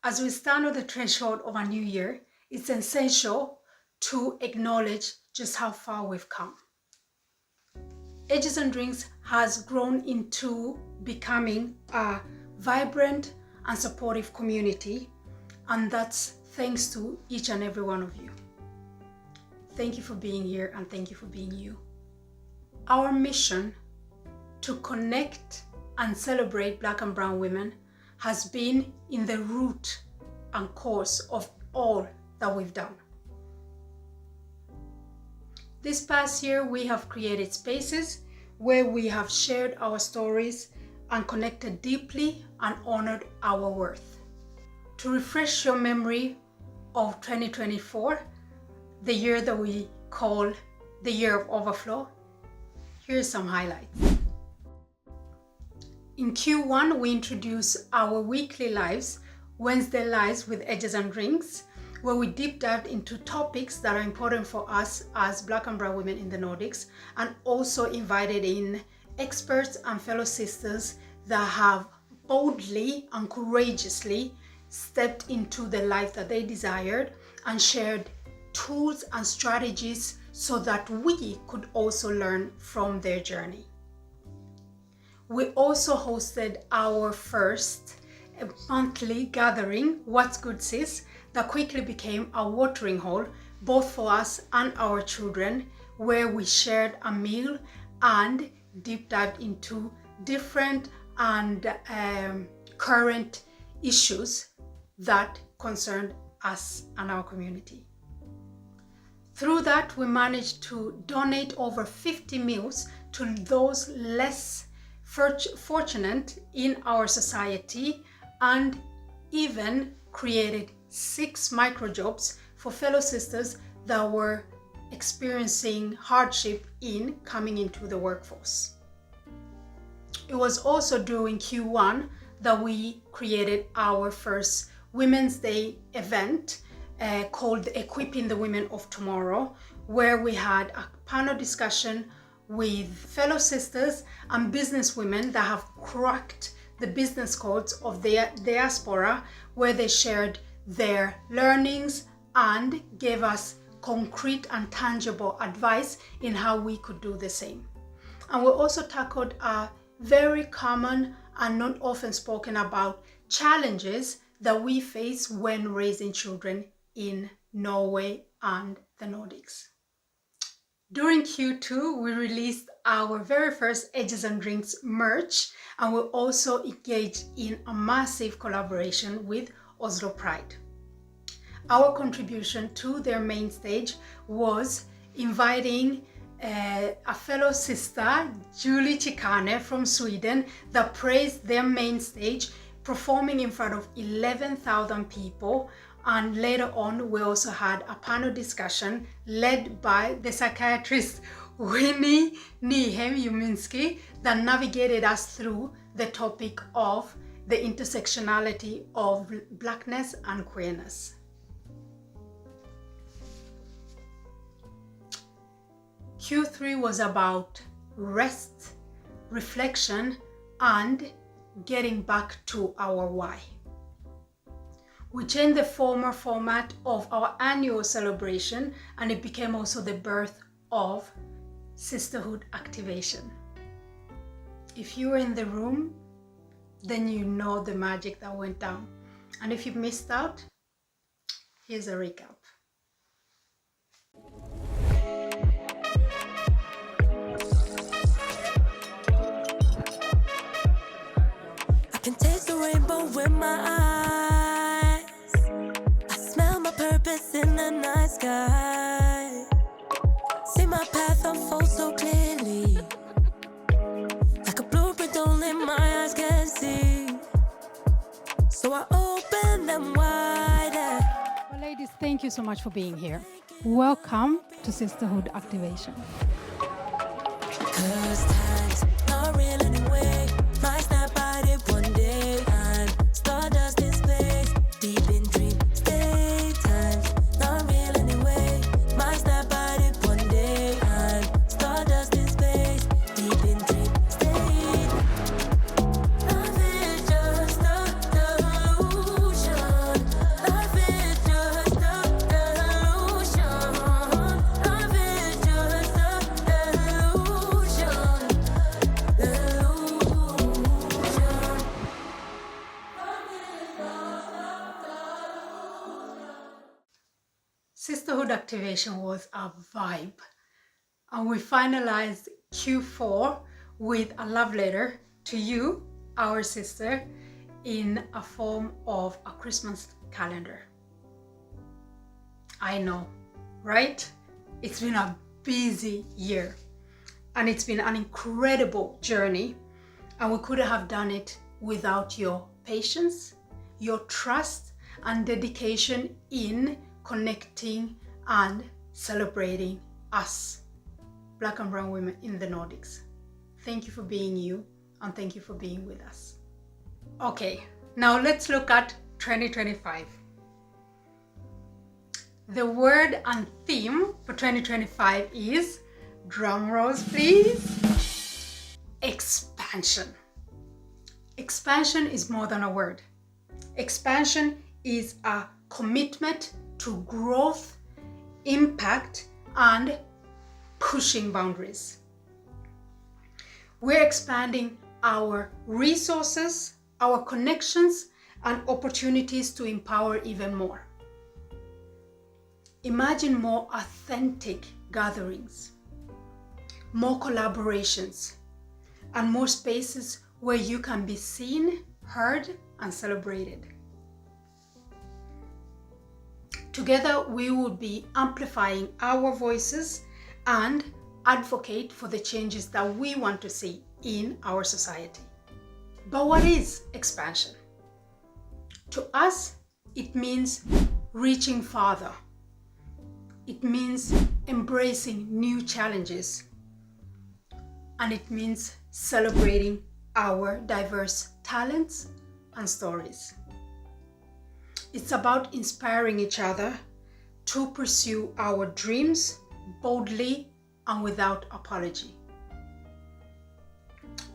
As we stand on the threshold of a new year, it's essential to acknowledge just how far we've come. Edges and Drinks has grown into becoming a vibrant and supportive community, and that's thanks to each and every one of you. Thank you for being here, and thank you for being you. Our mission to connect and celebrate Black and Brown women has been in the root and course of all that we've done. This past year, we have created spaces where we have shared our stories and connected deeply and honored our worth. To refresh your memory of 2024, the year that we call the year of overflow, here's some highlights. In Q1, we introduced our weekly lives, Wednesday Lives with Edges and Drinks, where we deep dived into topics that are important for us as Black and Brown women in the Nordics, and also invited in experts and fellow sisters that have boldly and courageously stepped into the life that they desired and shared tools and strategies so that we could also learn from their journey. We also hosted our first monthly gathering, What's Good Sis, that quickly became a watering hole, both for us and our children, where we shared a meal and deep dived into different and current issues that concerned us and our community. Through that, we managed to donate over 50 meals to those less fortunate in our society, and even created 6 microjobs for fellow sisters that were experiencing hardship in coming into the workforce. It was also during Q1 that we created our first Women's Day event called Equipping the Women of Tomorrow, where we had a panel discussion with fellow sisters and business women that have cracked the business codes of their diaspora, where they shared their learnings and gave us concrete and tangible advice in how we could do the same. And we also tackled a very common and not often spoken about challenges that we face when raising children in Norway and the Nordics. During Q2, we released our very first Edges and Drinks merch, and we also engaged in a massive collaboration with Oslo Pride. Our contribution to their main stage was inviting a fellow sister, Julie Chikane from Sweden, that praised their main stage, performing in front of 11,000 people. And later on, we also had a panel discussion led by the psychiatrist Winnie Niehem-Juminski that navigated us through the topic of the intersectionality of Blackness and queerness. Q3 was about rest, reflection, and getting back to our why. We changed the former format of our annual celebration, and it became also the birth of Sisterhood Activation. If you were in the room, then you know the magic that went down. And if you missed out, here's a recap. I can taste the rainbow with my eyes. I smell my purpose in the night sky. See my path unfold so clearly, like a blueprint only my eyes can see. So I open them wider. Well, ladies, thank you so much for being here. Welcome to Sisterhood Activation. 'Cause time's not real anyway. Might snap at it one day and stardust in space. Deep in dream state. Time's not real anyway. Might snap at it one day and stardust in space. Deep in dream state. Love is just a delusion. Sisterhood activation was a vibe, and we finalized Q4 with a love letter to you, our sister, in a form of a Christmas calendar. I know, right? It's been a busy year, and it's been an incredible journey, and we couldn't have done it without your patience, your trust, and dedication in connecting and celebrating us, Black and brown women in the Nordics. Thank you for being you, and thank you for being with us. Okay, now let's look at 2025. The word and theme for 2025 is, drum rolls please, expansion. Expansion is more than a word. Expansion is a commitment to growth, impact, and pushing boundaries. We're expanding our resources, our connections, and opportunities to empower even more. Imagine more authentic gatherings, more collaborations, and more spaces where you can be seen, heard, and celebrated. Together, we will be amplifying our voices and advocate for the changes that we want to see in our society. But what is expansion? To us, it means reaching farther. It means embracing new challenges. And it means celebrating our diverse talents and stories. It's about inspiring each other to pursue our dreams boldly and without apology.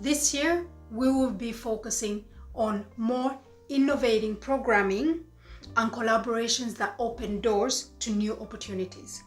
This year, we will be focusing on more innovating programming and collaborations that open doors to new opportunities.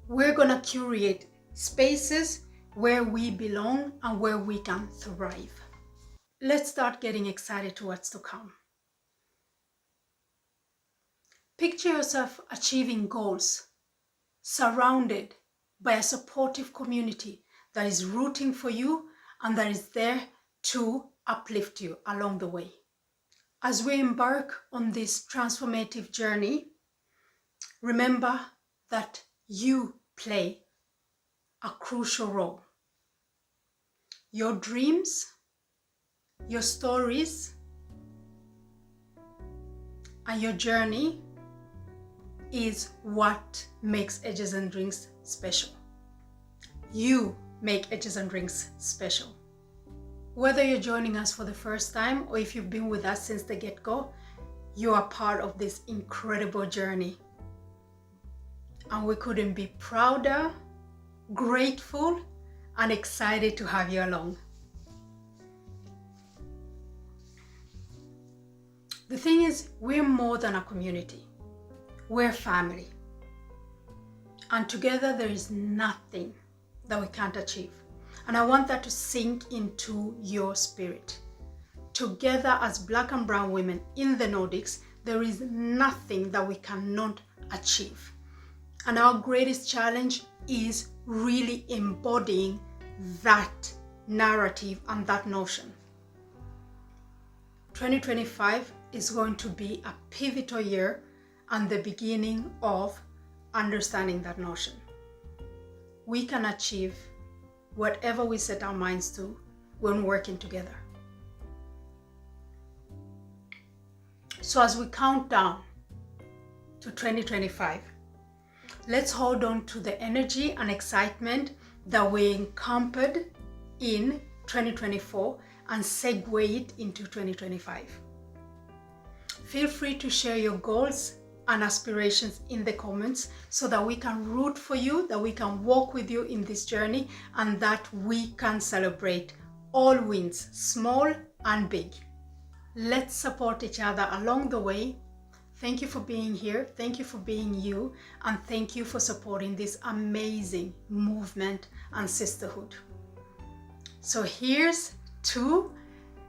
We're gonna curate spaces where we belong and where we can thrive. Let's start getting excited to what's to come. Picture yourself achieving goals, surrounded by a supportive community that is rooting for you and that is there to uplift you along the way. As we embark on this transformative journey, remember that you play a crucial role. Your dreams, your stories, and your journey is what makes Edges and Drinks special. You make Edges and Drinks special. Whether you're joining us for the first time or if you've been with us since the get-go, you are part of this incredible journey. And we couldn't be prouder, grateful, and excited to have you along. The thing is, we're more than a community. We're family. And together there is nothing that we can't achieve. And I want that to sink into your spirit. Together as Black and brown women in the Nordics, there is nothing that we cannot achieve. And our greatest challenge is really embodying that narrative and that notion. 2025 is going to be a pivotal year and the beginning of understanding that notion. We can achieve whatever we set our minds to when working together. So as we count down to 2025, let's hold on to the energy and excitement that we encountered in 2024 and segue it into 2025. Feel free to share your goals and aspirations in the comments so that we can root for you, that we can walk with you in this journey, and that we can celebrate all wins, small and big. Let's support each other along the way. Thank you for being here. Thank you for being you. And thank you for supporting this amazing movement and sisterhood. So here's to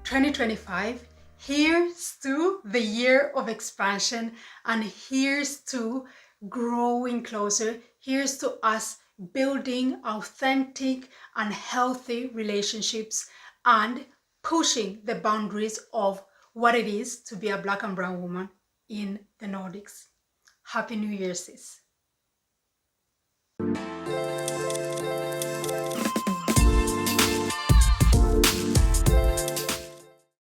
2025. Here's to the year of expansion, and here's to growing closer. Here's to us building authentic and healthy relationships and pushing the boundaries of what it is to be a Black and brown woman in the Nordics. Happy New Year, sis.